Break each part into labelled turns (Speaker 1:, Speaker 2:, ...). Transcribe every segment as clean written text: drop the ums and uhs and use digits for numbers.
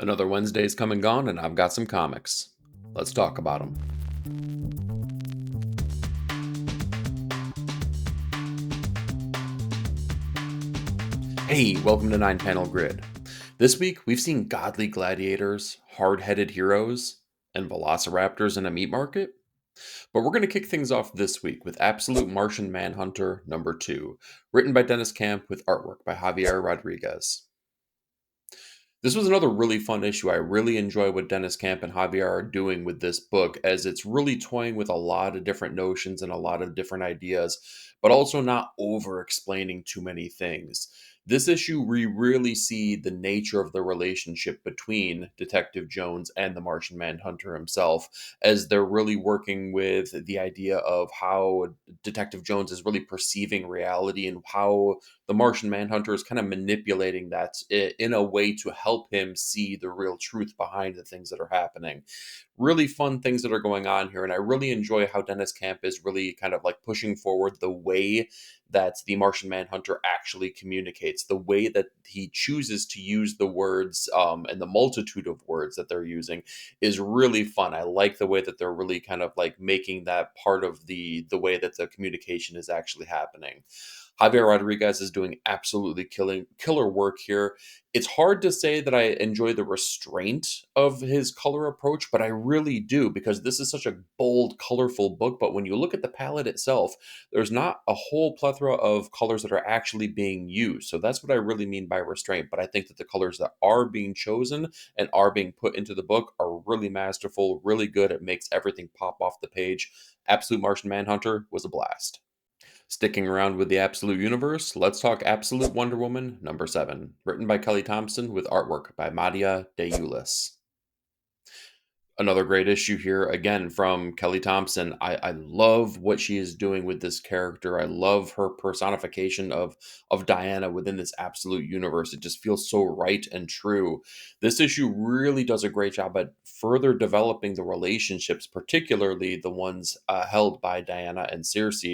Speaker 1: Another Wednesday's come and gone, and I've got some comics. Let's talk about them. Hey, welcome to 9 Panel Grid. This week, we've seen godly gladiators, hard headed heroes, and velociraptors in a meat market. But we're going to kick things off this week with Absolute Martian Manhunter number 2, written by Dennis Camp with artwork by Javier Rodriguez. This was another really fun issue. I really enjoy what Dennis Camp and Javier are doing with this book, as it's really toying with a lot of different notions and a lot of different ideas, but also not over explaining too many things. This issue, we really see the nature of the relationship between Detective Jones and the Martian Manhunter himself, as they're really working with the idea of how Detective Jones is really perceiving reality and how the Martian Manhunter is kind of manipulating that in a way to help him see the real truth behind the things that are happening. Really fun things that are going on here, and I really enjoy how Dennis Camp is really kind of like pushing forward the way that the Martian Manhunter actually communicates, the way that he chooses to use the words and the multitude of words that they're using is really fun. I like the way that they're really kind of like making that part of the way that the communication is actually happening. Javier Rodriguez is doing absolutely killer work here. It's hard to say that I enjoy the restraint of his color approach, but I really do, because this is such a bold, colorful book. But when you look at the palette itself, there's not a whole plethora of colors that are actually being used. So that's what I really mean by restraint. But I think that the colors that are being chosen and are being put into the book are really masterful, really good. It makes everything pop off the page. Absolute Martian Manhunter was a blast. Sticking around with the Absolute Universe, let's talk Absolute Wonder Woman number 7, written by Kelly Thompson with artwork by Madia De Ulis. Another great issue here, again from Kelly Thompson. I love what she is doing with this character. I love her personification of Diana within this absolute universe. It just feels so right and true. This issue really does a great job at further developing the relationships, particularly the ones held by Diana and Circe,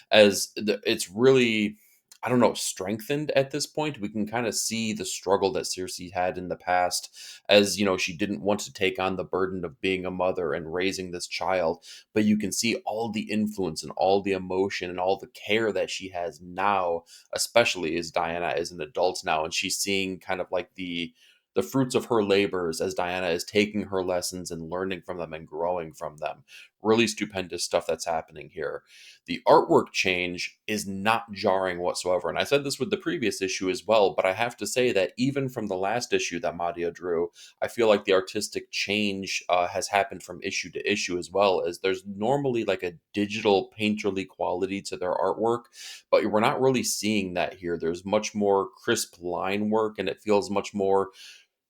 Speaker 1: as it's really, I don't know, strengthened at this point. We can kind of see the struggle that Circe had in the past, as she didn't want to take on the burden of being a mother and raising this child. But you can see all the influence and all the emotion and all the care that she has now, especially as Diana is an adult now, and she's seeing kind of like the fruits of her labors as Diana is taking her lessons and learning from them and growing from them. Really stupendous stuff that's happening here. The artwork change is not jarring whatsoever. And I said this with the previous issue as well, but I have to say that even from the last issue that Madia drew, I feel like the artistic change has happened from issue to issue as well, as there's normally like a digital painterly quality to their artwork, but we're not really seeing that here. There's much more crisp line work, and it feels much more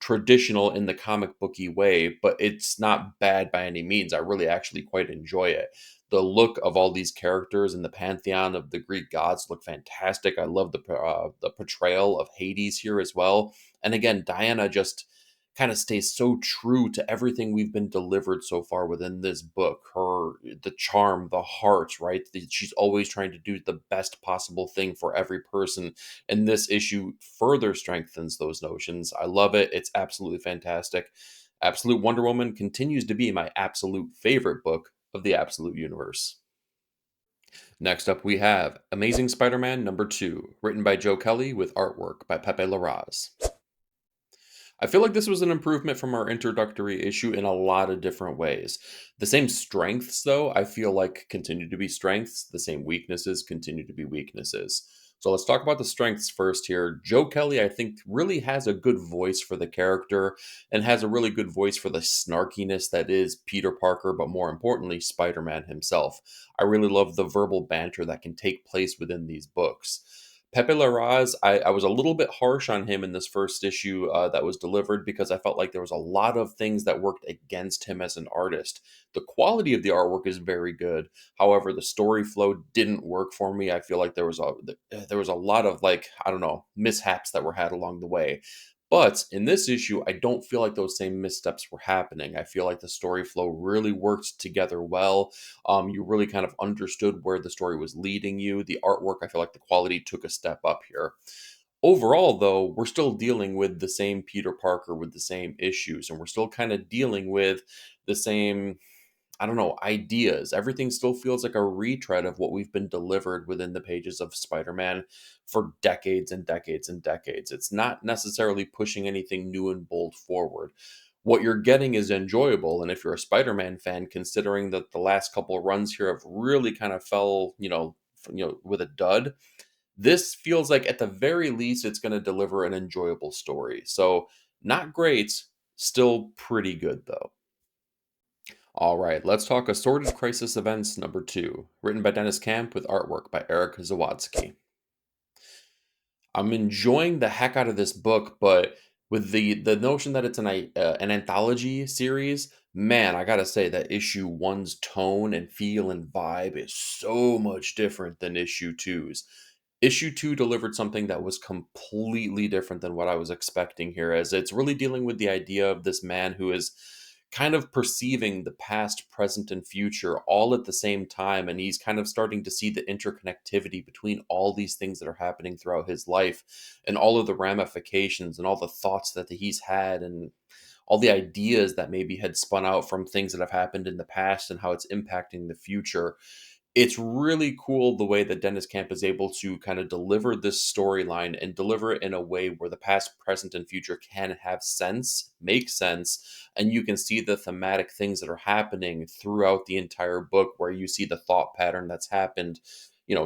Speaker 1: traditional in the comic booky way, but it's not bad by any means. I really actually quite enjoy it. The look of all these characters in the pantheon of the Greek gods look fantastic. I love the portrayal of Hades here as well. And again, Diana just kind of stays so true to everything we've been delivered so far within this book. The charm, the heart, right? She's always trying to do the best possible thing for every person, and this issue further strengthens those notions. I love it. It's absolutely fantastic. Absolute Wonder Woman continues to be my absolute favorite book of the Absolute Universe. Next up, we have Amazing Spider Man number 2, written by Joe Kelly with artwork by Pepe Larraz. I feel like this was an improvement from our introductory issue in a lot of different ways. The same strengths, though, I feel like continue to be strengths. The same weaknesses continue to be weaknesses. So let's talk about the strengths first here. Joe Kelly, I think, really has a good voice for the character and has a really good voice for the snarkiness that is Peter Parker, but more importantly, Spider Man himself. I really love the verbal banter that can take place within these books. Pepe Larraz, I was a little bit harsh on him in this first issue that was delivered, because I felt like there was a lot of things that worked against him as an artist. The quality of the artwork is very good. However, the story flow didn't work for me. I feel like there was a lot of, like, I don't know, mishaps that were had along the way. But in this issue, I don't feel like those same missteps were happening. I feel like the story flow really worked together well. You really kind of understood where the story was leading you. The artwork, I feel like the quality took a step up here. Overall, though, we're still dealing with the same Peter Parker with the same issues, and we're still kind of dealing with the same, I don't know, ideas. Everything still feels like a retread of what we've been delivered within the pages of Spider-Man for decades and decades and decades. It's not necessarily pushing anything new and bold forward. What you're getting is enjoyable, and if you're a Spider-Man fan, considering that the last couple of runs here have really kind of fell, with a dud, this feels like at the very least it's going to deliver an enjoyable story. So, not great, still pretty good though. All right, let's talk Assorted Crisis Events number 2, written by Dennis Camp with artwork by Eric Zawadsky. I'm enjoying the heck out of this book, but with the notion that it's an anthology series, man, I gotta say that issue one's tone and feel and vibe is so much different than issue two's. Issue two delivered something that was completely different than what I was expecting here, as it's really dealing with the idea of this man who is kind of perceiving the past, present, and future all at the same time. And he's kind of starting to see the interconnectivity between all these things that are happening throughout his life and all of the ramifications and all the thoughts that he's had and all the ideas that maybe had spun out from things that have happened in the past and how it's impacting the future. It's really cool the way that Dennis Camp is able to kind of deliver this storyline and deliver it in a way where the past, present, and future can have sense, make sense, and you can see the thematic things that are happening throughout the entire book, where you see the thought pattern that's happened,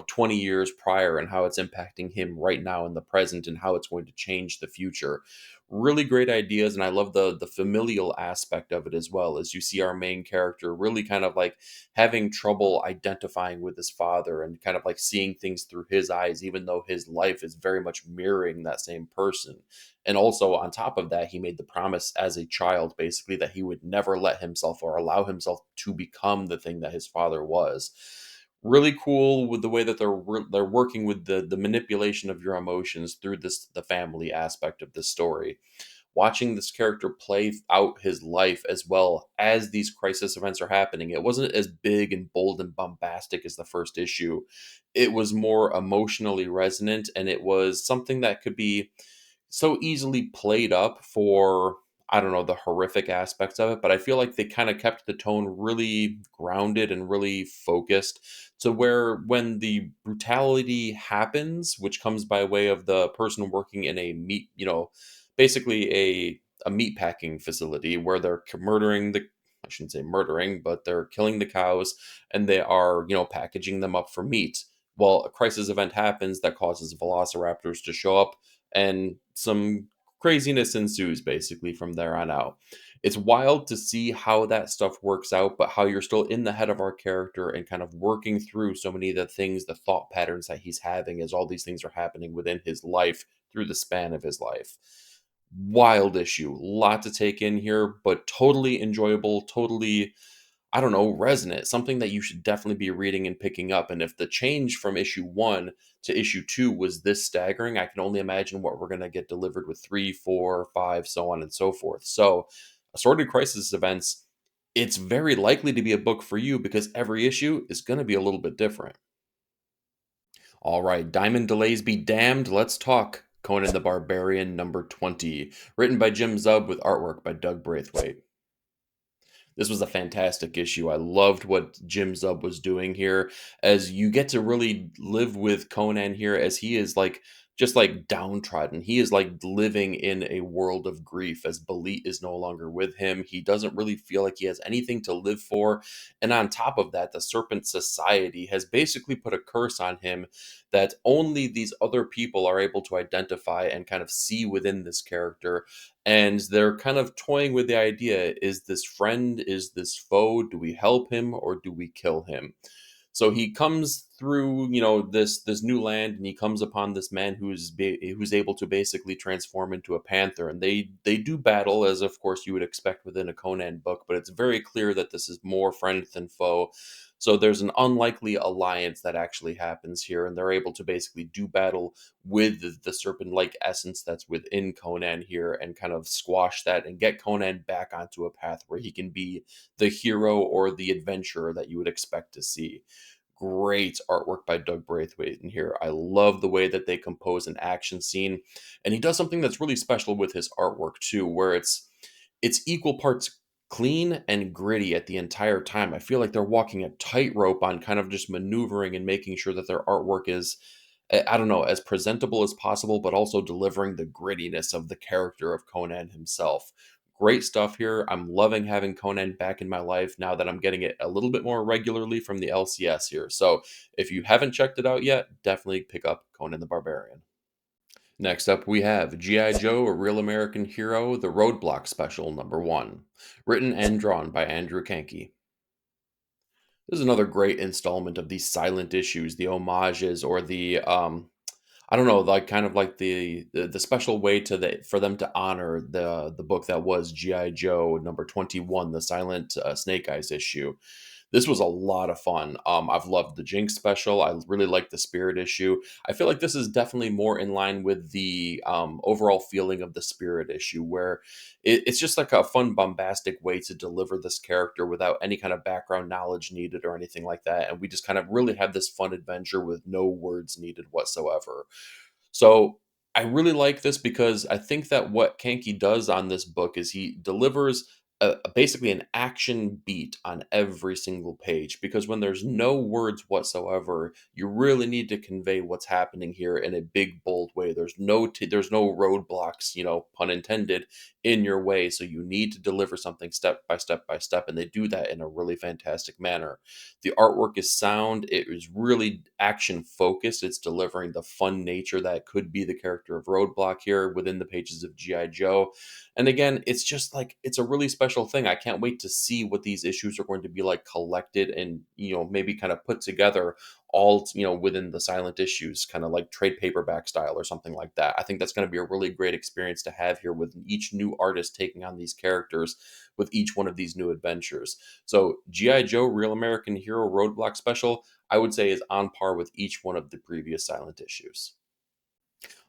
Speaker 1: 20 years prior and how it's impacting him right now in the present and how it's going to change the future. Really great ideas, and I love the familial aspect of it as well, as you see our main character really kind of like having trouble identifying with his father and kind of like seeing things through his eyes, even though his life is very much mirroring that same person. And also, on top of that, he made the promise as a child, basically, that he would never let himself or allow himself to become the thing that his father was. Really cool with the way that they're working with the manipulation of your emotions through the family aspect of this story. Watching this character play out his life as well as these crisis events are happening. It wasn't as big and bold and bombastic as the first issue. It was more emotionally resonant, and it was something that could be so easily played up for, I don't know, the horrific aspects of it, but I feel like they kind of kept the tone really grounded and really focused to where when the brutality happens, which comes by way of the person working in a meat, basically a meat packing facility where they're murdering the, I shouldn't say murdering, but they're killing the cows and they are, packaging them up for meat. Well, a crisis event happens that causes velociraptors to show up, and some craziness ensues basically from there on out. It's wild to see how that stuff works out, but how you're still in the head of our character and kind of working through so many of the things, the thought patterns that he's having as all these things are happening within his life through the span of his life. Wild issue, lot to take in here, but totally enjoyable, totally, I don't know, resonant, something that you should definitely be reading and picking up. And if the change from issue one to issue two was this staggering, I can only imagine what we're going to get delivered with three, four, five, so on and so forth. So, Assorted Crisis Events, it's very likely to be a book for you because every issue is going to be a little bit different. All right, Diamond Delays be damned. Let's talk Conan the Barbarian number 20, written by Jim Zub with artwork by Doug Braithwaite. This was a fantastic issue. I loved what Jim Zub was doing here, as you get to really live with Conan here, as he is like just like downtrodden. He is like living in a world of grief as Belit is no longer with him. He doesn't really feel like he has anything to live for. And on top of that, the Serpent Society has basically put a curse on him that only these other people are able to identify and kind of see within this character, and they're kind of toying with the idea, is this friend, is this foe, do we help him or do we kill him? So he comes through, this new land, and he comes upon this man who's able to basically transform into a panther, and they do battle, as of course you would expect within a Conan book, but it's very clear that this is more friend than foe. So there's an unlikely alliance that actually happens here, and they're able to basically do battle with the serpent-like essence that's within Conan here, and kind of squash that and get Conan back onto a path where he can be the hero or the adventurer that you would expect to see. great artwork by Doug Braithwaite in here. I love the way that they compose an action scene, and he does something that's really special with his artwork too, where it's equal parts clean and gritty at the entire time. I feel like they're walking a tightrope on kind of just maneuvering and making sure that their artwork is, I don't know, as presentable as possible, but also delivering the grittiness of the character of Conan himself. Great stuff here. I'm loving having Conan back in my life now that I'm getting it a little bit more regularly from the LCS here. So if you haven't checked it out yet, definitely pick up Conan the Barbarian. Next up, we have G.I. Joe, A Real American Hero, the Roadblock Special #1, written and drawn by Andrew Kanke. This is another great installment of these silent issues, the homages, or the I don't know, like kind of like the special way to the for them to honor the book that was G.I. Joe #21, the silent Snake Eyes issue. This was a lot of fun. I've loved the Jinx special. I really like the Spirit issue. I feel like this is definitely more in line with the overall feeling of the Spirit issue, where it's just like a fun, bombastic way to deliver this character without any kind of background knowledge needed or anything like that. And we just kind of really have this fun adventure with no words needed whatsoever. So I really like this because I think that what Kanki does on this book is he delivers basically an action beat on every single page. Because when there's no words whatsoever, you really need to convey what's happening here in a big, bold way. There's no roadblocks, pun intended, in your way. So you need to deliver something step by step by step, and they do that in a really fantastic manner. The artwork is sound. It is really action focused. It's delivering the fun nature that could be the character of Roadblock here within the pages of G.I. Joe. And again, it's just like it's a really special thing. I can't wait to see what these issues are going to be like collected and, maybe kind of put together all, within the silent issues, kind of like trade paperback style or something like that. I think that's going to be a really great experience to have here with each new artist taking on these characters with each one of these new adventures. So G.I. Joe Real American Hero Roadblock Special, I would say, is on par with each one of the previous silent issues.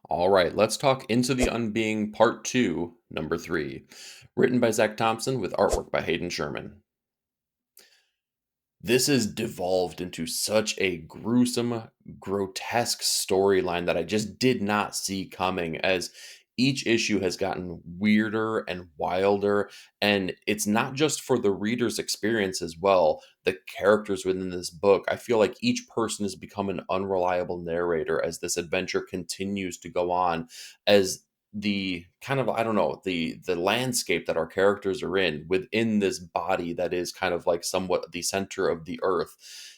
Speaker 1: All right, let's talk Into the Unbeing Part 2, #3, written by Zach Thompson with artwork by Hayden Sherman. This has devolved into such a gruesome, grotesque storyline that I just did not see coming, as each issue has gotten weirder and wilder. And it's not just for the reader's experience as well. The characters within this book, I feel like each person has become an unreliable narrator as this adventure continues to go on, as the kind of, I don't know, the landscape that our characters are in within this body that is kind of like somewhat the center of the earth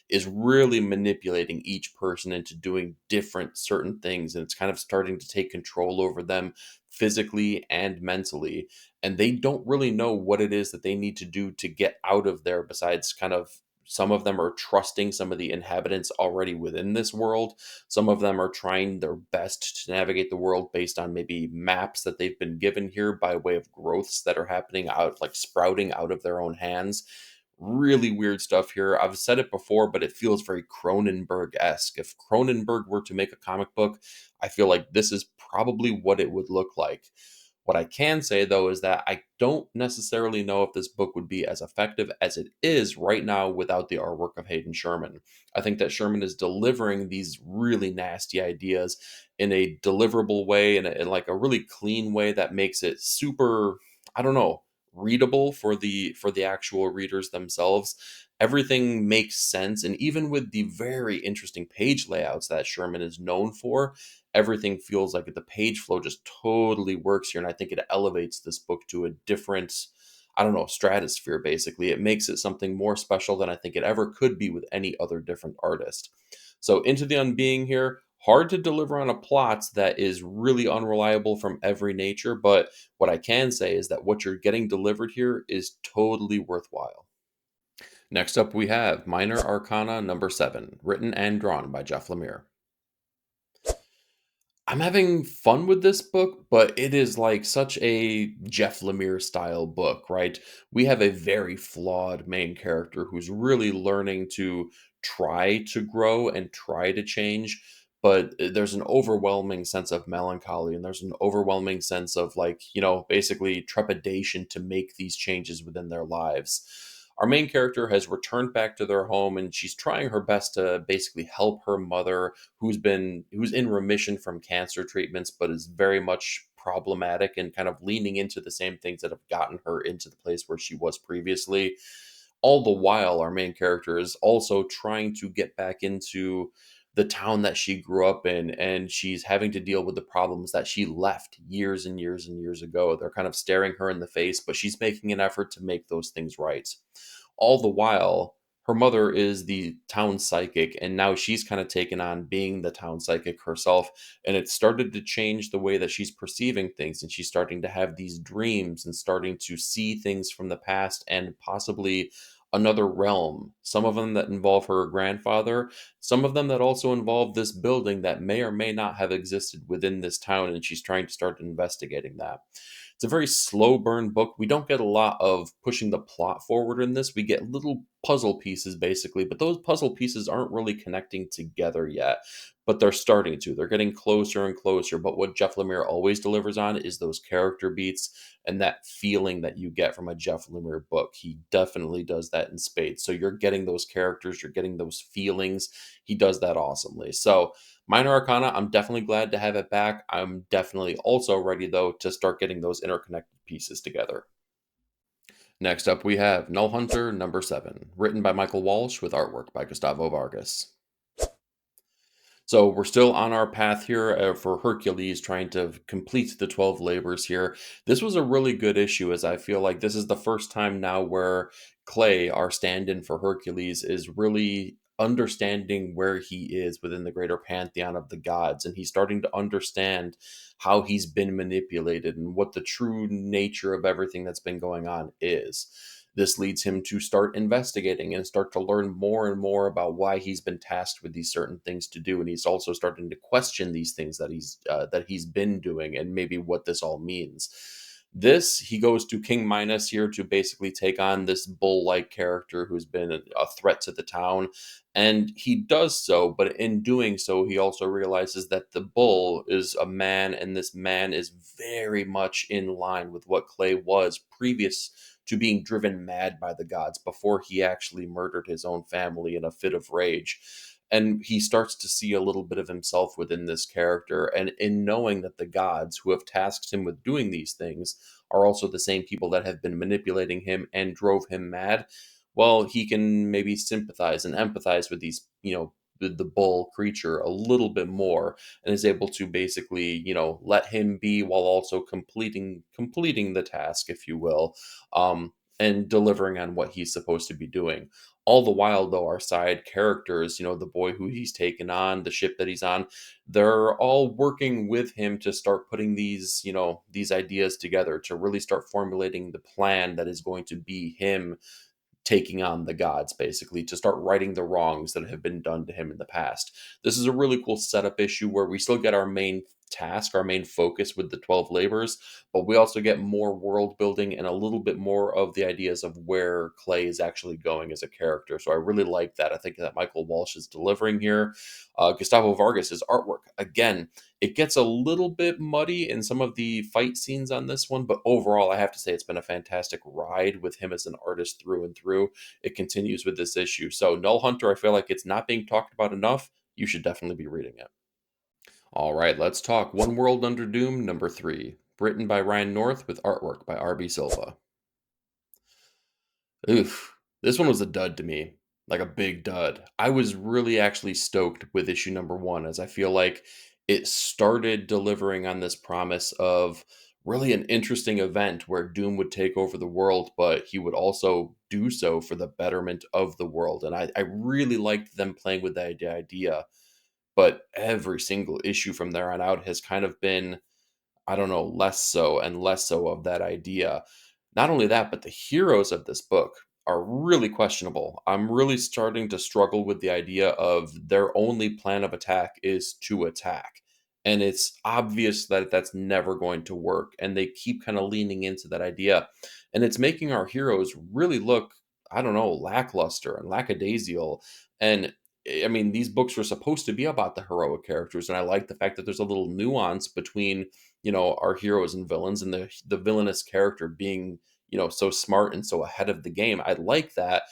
Speaker 1: is really manipulating each person into doing different certain things, and it's kind of starting to take control over them physically and mentally, and they don't really know what it is that they need to do to get out of there, besides kind of some of them are trusting some of the inhabitants already within this world. Some of them are trying their best to navigate the world based on maybe maps that they've been given here by way of growths that are happening out, like sprouting out of their own hands. Really weird stuff here. I've said it before, but it feels very Cronenberg esque. If Cronenberg were to make a comic book, I feel like this is probably what it would look like. What I can say, though, is that I don't necessarily know if this book would be as effective as it is right now without the artwork of Hayden Sherman. I think that Sherman is delivering these really nasty ideas in a deliverable way, in like a really clean way that makes it super, I don't know, readable for the actual readers themselves. Everything makes sense, and even with the very interesting page layouts that Sherman is known for, everything feels like the page flow just totally works here. And I think it elevates this book to a different, I don't know, stratosphere. Basically, it makes it something more special than I think it ever could be with any other different artist. So Into the Unbeing here, hard to deliver on a plot that is really unreliable from every nature, but what I can say is that what you're getting delivered here is totally worthwhile. Next up, we have Minor Arcana #7, written and drawn by Jeff Lemire. I'm having fun with this book, but it is like such a Jeff Lemire style book, right? We have a very flawed main character who's really learning to try to grow and try to change, but there's an overwhelming sense of melancholy, and there's an overwhelming sense of, like, basically trepidation to make these changes within their lives. our main character has returned back to their home, and she's trying her best to basically help her mother, who's in remission from cancer treatments, but is very much problematic and kind of leaning into the same things that have gotten her into the place where she was previously. All the while, our main character is also trying to get back into the town that she grew up in, and she's having to deal with the problems that she left years and years and years ago. They're kind of staring her in the face, but she's making an effort to make those things right. All the while, her mother is the town psychic, and now she's kind of taken on being the town psychic herself. And it started to change the way that she's perceiving things. And she's starting to have these dreams and starting to see things from the past and possibly another realm. Some of them that involve her grandfather, some of them that also involve this building that may or may not have existed within this town. And she's trying to start investigating that. It's a very slow burn book. We don't get a lot of pushing the plot forward in this. We get little puzzle pieces basically, but those puzzle pieces aren't really connecting together yet. But they're starting to. They're getting closer and closer. But what Jeff Lemire always delivers on is those character beats and that feeling that you get from a Jeff Lemire book. He definitely does that in spades. So you're getting those characters, you're getting those feelings. He does that awesomely. So Minor Arcana, I'm definitely glad to have it back. I'm definitely also ready, though, to start getting those interconnected pieces together. Next up, we have Nullhunter number 7, written by Michael Walsh with artwork by Gustavo Vargas. So we're still on our path here for Hercules trying to complete the 12 labors here. This was a really good issue, as I feel like this is the first time now where Clay, our stand in for Hercules, is really understanding where he is within the greater pantheon of the gods. And he's starting to understand how he's been manipulated and what the true nature of everything that's been going on is. This leads him to start investigating and start to learn more and more about why he's been tasked with these certain things to do, and he's also starting to question these things that he's been doing and maybe what this all means. This he goes to King Minos here to basically take on this bull-like character who's been a threat to the town, and he does so. But in doing so, he also realizes that the bull is a man, and this man is very much in line with what Clay was previous to being driven mad by the gods before he actually murdered his own family in a fit of rage. And he starts to see a little bit of himself within this character. And in knowing that the gods who have tasked him with doing these things are also the same people that have been manipulating him and drove him mad, well, he can maybe sympathize and empathize with these, the bull creature a little bit more, and is able to basically, let him be while also completing the task, if you will, and delivering on what he's supposed to be doing. All the while, though, our side characters, the boy who he's taken on, the ship that he's on, they're all working with him to start putting these ideas together, to really start formulating the plan that is going to be him taking on the gods, basically, to start righting the wrongs that have been done to him in the past. This is a really cool setup issue where we still get our main task, our main focus with the 12 labors, but we also get more world building and a little bit more of the ideas of where Clay is actually going as a character. So I really like that. I think that Michael Walsh is delivering here. Gustavo Vargas' artwork, again, it gets a little bit muddy in some of the fight scenes on this one, but overall, I have to say it's been a fantastic ride with him as an artist through and through. It continues with this issue. So, Nullhunter, I feel like it's not being talked about enough. You should definitely be reading it. All right, let's talk One World Under Doom number 3, written by Ryan North with artwork by RB Silva. Oof. This one was a dud to me, like a big dud. I was really actually stoked with issue number 1, as I feel like it started delivering on this promise of really an interesting event where Doom would take over the world, but he would also do so for the betterment of the world. And I really liked them playing with that idea. But every single issue from there on out has kind of been, I don't know, less so and less so of that idea. Not only that, but the heroes of this book are really questionable. I'm really starting to struggle with the idea of their only plan of attack is to attack. And it's obvious that that's never going to work. And they keep kind of leaning into that idea. And it's making our heroes really look, I don't know, lackluster and lackadaisical. And I mean, these books were supposed to be about the heroic characters. And I like the fact that there's a little nuance between our heroes and villains, and the villainous character being so smart and so ahead of the game. I like that,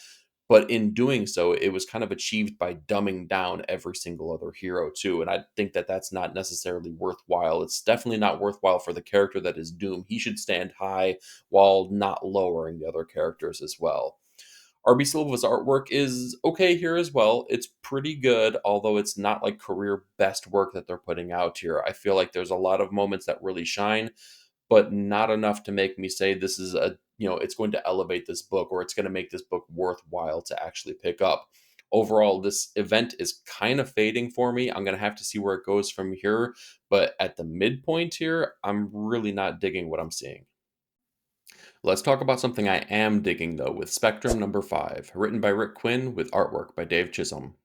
Speaker 1: but in doing so, it was kind of achieved by dumbing down every single other hero too, and I think that that's not necessarily worthwhile. It's definitely not worthwhile for the character that is Doom. He should stand high while not lowering the other characters as well. RB Silva's artwork is okay here as well. It's pretty good, although it's not like career best work that they're putting out here. I feel like there's a lot of moments that really shine, but not enough to make me say this is it's going to elevate this book or it's going to make this book worthwhile to actually pick up. Overall, this event is kind of fading for me. I'm going to have to see where it goes from here, but at the midpoint here, I'm really not digging what I'm seeing. Let's talk about something I am digging though with Spectrum number 5, written by Rick Quinn with artwork by Dave Chisholm.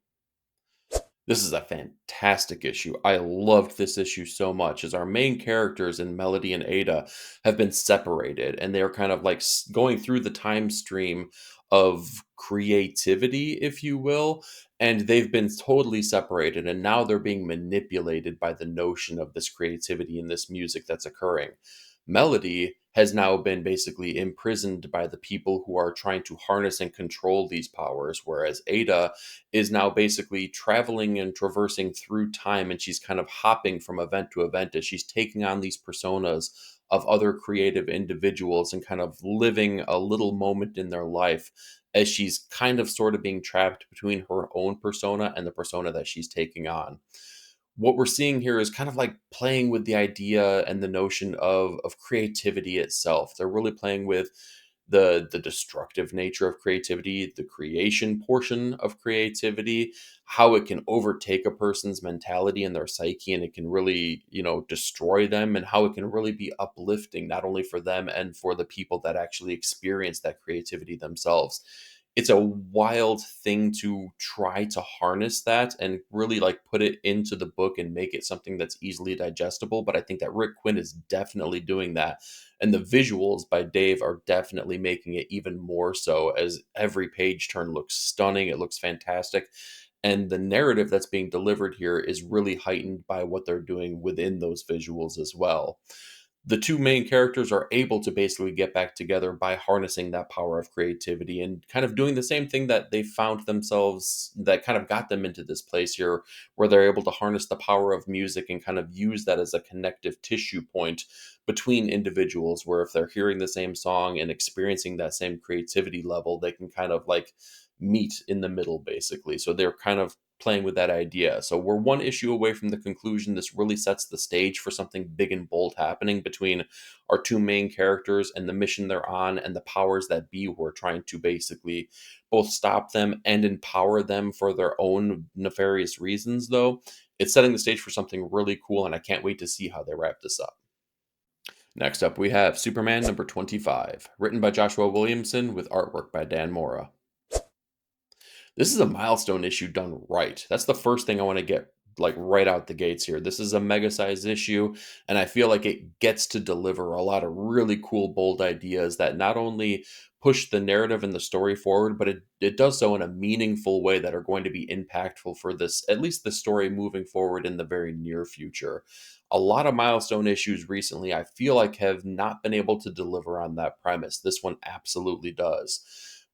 Speaker 1: This is a fantastic issue. I loved this issue so much as our main characters in Melody and Ada have been separated and they're kind of like going through the time stream of creativity, if you will, and they've been totally separated and now they're being manipulated by the notion of this creativity and this music that's occurring. Melody has now been basically imprisoned by the people who are trying to harness and control these powers, whereas Ada is now basically traveling and traversing through time and she's kind of hopping from event to event as she's taking on these personas of other creative individuals and kind of living a little moment in their life as she's kind of sort of being trapped between her own persona and the persona that she's taking on. What we're seeing here is kind of like playing with the idea and the notion of creativity itself. They're really playing with the destructive nature of creativity, the creation portion of creativity, how it can overtake a person's mentality and their psyche and it can really, destroy them, and how it can really be uplifting not only for them and for the people that actually experience that creativity themselves. It's a wild thing to try to harness that and really like put it into the book and make it something that's easily digestible. But I think that Rick Quinn is definitely doing that. And the visuals by Dave are definitely making it even more so, as every page turn looks stunning. It looks fantastic. And the narrative that's being delivered here is really heightened by what they're doing within those visuals as well. The two main characters are able to basically get back together by harnessing that power of creativity and kind of doing the same thing that they found themselves that kind of got them into this place here, where they're able to harness the power of music and kind of use that as a connective tissue point between individuals, where if they're hearing the same song and experiencing that same creativity level, they can kind of like meet in the middle basically. So they're kind of playing with that idea. So we're one issue away from the conclusion. This really sets the stage for something big and bold happening between our two main characters and the mission they're on and the powers that be who are trying to basically both stop them and empower them for their own nefarious reasons, though. It's setting the stage for something really cool, and I can't wait to see how they wrap this up. Next up, we have Superman number 25, written by Joshua Williamson with artwork by Dan Mora. This is a milestone issue done right. That's the first thing I want to get like right out the gates here. This is a mega size issue, and I feel like it gets to deliver a lot of really cool, bold ideas that not only push the narrative and the story forward, but it does so in a meaningful way that are going to be impactful for this, at least the story moving forward in the very near future. A lot of milestone issues recently, I feel like, have not been able to deliver on that premise. This one absolutely does.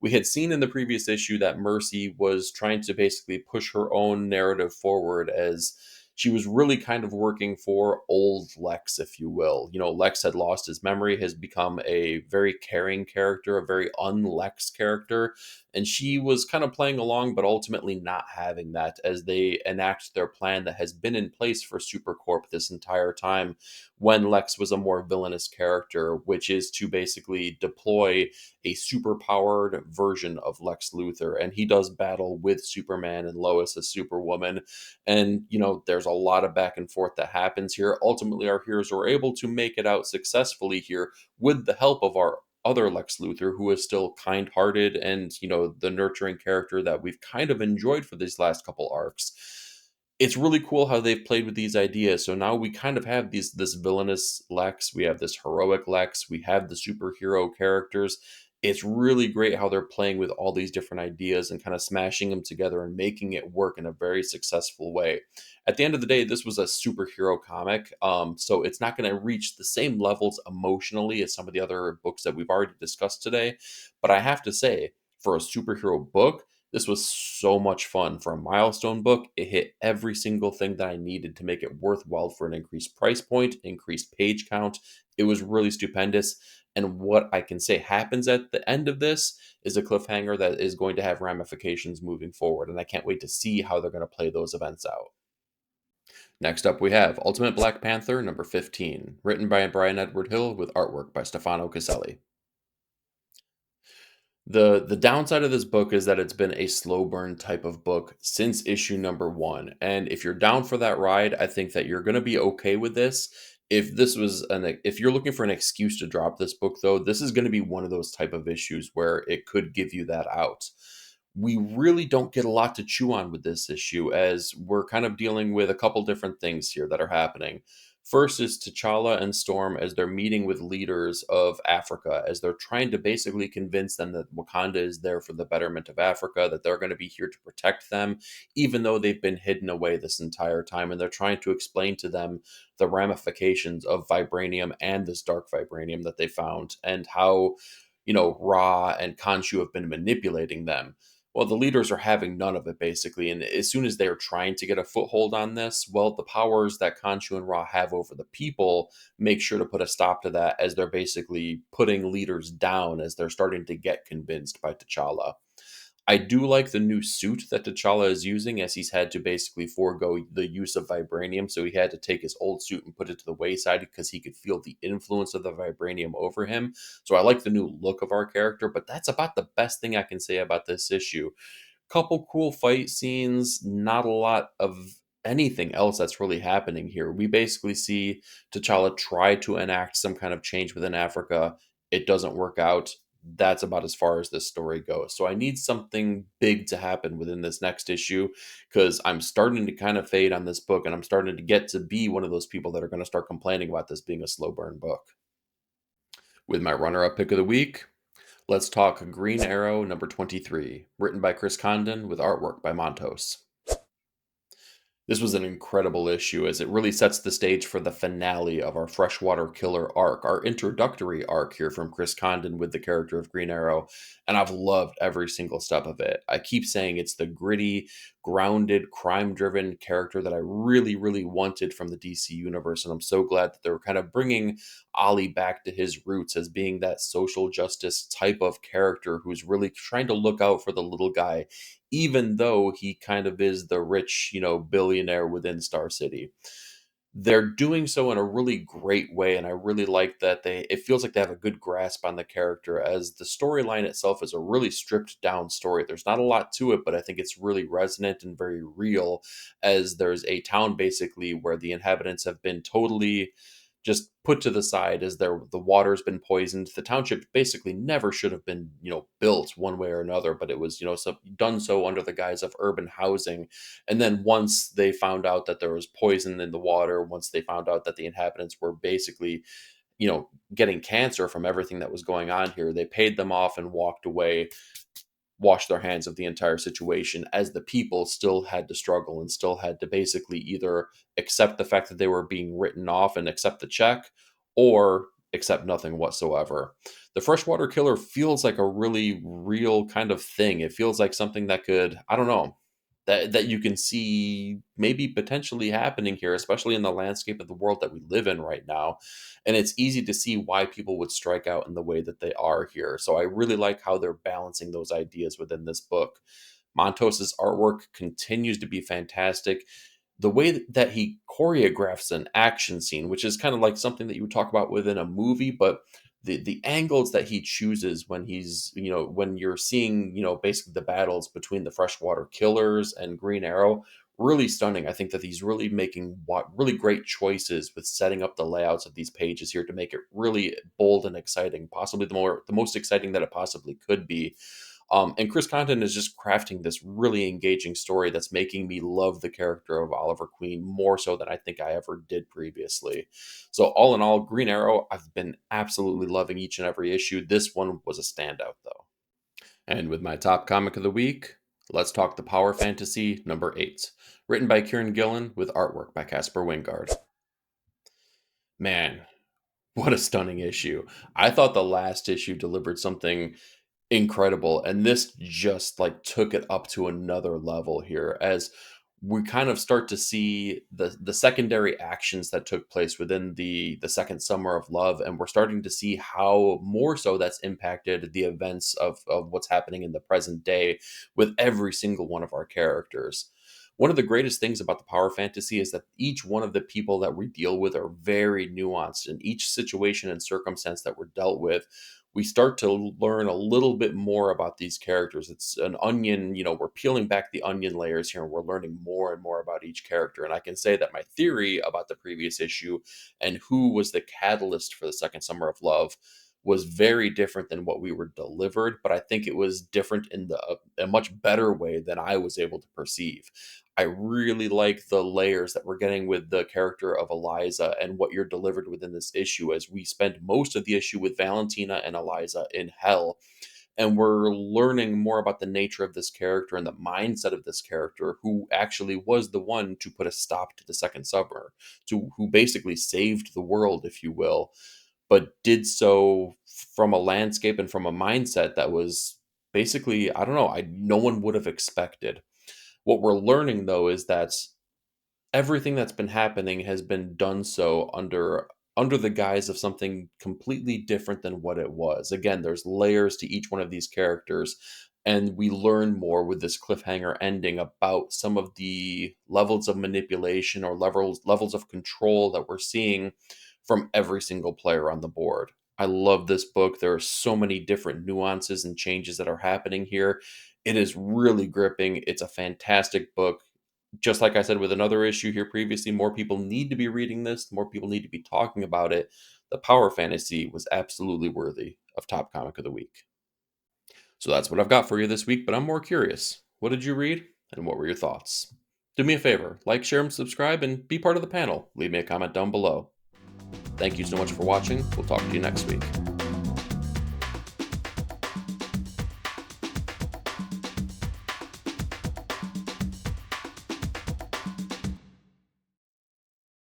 Speaker 1: We had seen in the previous issue that Mercy was trying to basically push her own narrative forward as she was really kind of working for old Lex, if you will. Lex had lost his memory, has become a very caring character, a very un-Lex character, and she was kind of playing along, but ultimately not having that as they enact their plan that has been in place for Supercorp this entire time when Lex was a more villainous character, which is to basically deploy a superpowered version of Lex Luthor. And he does battle with Superman and Lois as Superwoman. And, there's a lot of back and forth that happens here. Ultimately, our heroes are able to make it out successfully here with the help of our other Lex Luthor, who is still kind hearted and, the nurturing character that we've kind of enjoyed for these last couple arcs. It's really cool how they've played with these ideas. So now we kind of have this villainous Lex, we have this heroic Lex, we have the superhero characters. It's really great how they're playing with all these different ideas and kind of smashing them together and making it work in a very successful way. At the end of the day, this was a superhero comic, so it's not going to reach the same levels emotionally as some of the other books that we've already discussed today. But I have to say, for a superhero book, this was so much fun. For a Milestone book, it hit every single thing that I needed to make it worthwhile for an increased price point, increased page count. It was really stupendous. And what I can say happens at the end of this is a cliffhanger that is going to have ramifications moving forward. And I can't wait to see how they're going to play those events out. Next up, we have Ultimate Black Panther number 15, written by Brian Edward Hill with artwork by Stefano Caselli. The downside of this book is that it's been a slow burn type of book since issue number 1. And if you're down for that ride, I think that you're going to be okay with this. If you're looking for an excuse to drop this book though, this is going to be one of those type of issues where it could give you that out. We really don't get a lot to chew on with this issue as we're kind of dealing with a couple different things here that are happening. First is T'Challa and Storm as they're meeting with leaders of Africa, as they're trying to basically convince them that Wakanda is there for the betterment of Africa, that they're going to be here to protect them, even though they've been hidden away this entire time. And they're trying to explain to them the ramifications of vibranium and this dark vibranium that they found, and how, Ra and Khonshu have been manipulating them. Well, the leaders are having none of it basically, and as soon as they're trying to get a foothold on this, well, the powers that Khonshu and Ra have over the people make sure to put a stop to that as they're basically putting leaders down as they're starting to get convinced by T'Challa. I do like the new suit that T'Challa is using, as he's had to basically forego the use of vibranium. So he had to take his old suit and put it to the wayside because he could feel the influence of the vibranium over him. So I like the new look of our character, but that's about the best thing I can say about this issue. Couple cool fight scenes, not a lot of anything else that's really happening here. We basically see T'Challa try to enact some kind of change within Africa. It doesn't work out. That's about as far as this story goes. So I need something big to happen within this next issue because I'm starting to kind of fade on this book and I'm starting to get to be one of those people that are going to start complaining about this being a slow burn book. With my runner up pick of the week, let's talk Green Arrow number 23, written by Chris Condon with artwork by Montos. This was an incredible issue as it really sets the stage for the finale of our Freshwater Killer arc, our introductory arc here from Chris Condon with the character of Green Arrow, and I've loved every single step of it. I keep saying it's the gritty, grounded, crime-driven character that I really, really wanted from the DC universe, and I'm so glad that they were kind of bringing Ollie back to his roots as being that social justice type of character who's really trying to look out for the little guy, even though he kind of is the rich, billionaire within Star City. They're doing so in a really great way, and I really like that it feels like they have a good grasp on the character, as the storyline itself is a really stripped down story. There's not a lot to it, but I think it's really resonant and very real, as there's a town basically where the inhabitants have been totally just put to the side as the water's been poisoned. The township basically never should have been, built one way or another, but it was, done so under the guise of urban housing. And then once they found out that there was poison in the water, once they found out that the inhabitants were basically, getting cancer from everything that was going on here, they paid them off and walked away, wash their hands of the entire situation, as the people still had to struggle and still had to basically either accept the fact that they were being written off and accept the check, or accept nothing whatsoever. The Freshwater Killer feels like a really real kind of thing. It feels like something that could, I don't know, that you can see maybe potentially happening here, especially in the landscape of the world that we live in right now. And it's easy to see why people would strike out in the way that they are here. So I really like how they're balancing those ideas within this book. Montos's artwork continues to be fantastic. The way that he choreographs an action scene, which is kind of like something that you would talk about within a movie, but the angles that he chooses when when you're seeing, basically the battles between the Freshwater Killers and Green Arrow, really stunning. I think that he's really making really great choices with setting up the layouts of these pages here to make it really bold and exciting, possibly the most exciting that it possibly could be. And Chris Condon is just crafting this really engaging story that's making me love the character of Oliver Queen more so than I think I ever did previously. So, all in all, Green Arrow, I've been absolutely loving each and every issue. This one was a standout, though. And with my top comic of the week, let's talk the Power Fantasy number 8, written by Kieran Gillen with artwork by Casper Wingard. Man, what a stunning issue. I thought the last issue delivered something incredible, and this just like took it up to another level here as we kind of start to see the secondary actions that took place within the second summer of love, and we're starting to see how more so that's impacted the events of what's happening in the present day with every single one of our characters. One of the greatest things about the power fantasy is that each one of the people that we deal with are very nuanced, and each situation and circumstance that we're dealt with, we start to learn a little bit more about these characters. It's an onion, we're peeling back the onion layers here and we're learning more and more about each character. And I can say that my theory about the previous issue and who was the catalyst for the second summer of love was very different than what we were delivered, but I think it was different in a much better way than I was able to perceive. I really like the layers that we're getting with the character of Eliza and what you're delivered within this issue, as we spend most of the issue with Valentina and Eliza in hell. And we're learning more about the nature of this character and the mindset of this character, who actually was the one to put a stop to the second summer, to who basically saved the world, if you will, but did so from a landscape and from a mindset that was basically, I don't know, no one would have expected. What we're learning though is that everything that's been happening has been done so under the guise of something completely different than what it was. Again, there's layers to each one of these characters, and we learn more with this cliffhanger ending about some of the levels of manipulation or levels of control that we're seeing from every single player on the board. I love this book. There are so many different nuances and changes that are happening here. It is really gripping. It's a fantastic book. Just like I said with another issue here previously, more people need to be reading this, more people need to be talking about it. The Power Fantasy was absolutely worthy of Top Comic of the Week. So that's what I've got for you this week, but I'm more curious. What did you read, and what were your thoughts? Do me a favor, like, share, and subscribe, and be part of the panel. Leave me a comment down below. Thank you so much for watching. We'll talk to you next week.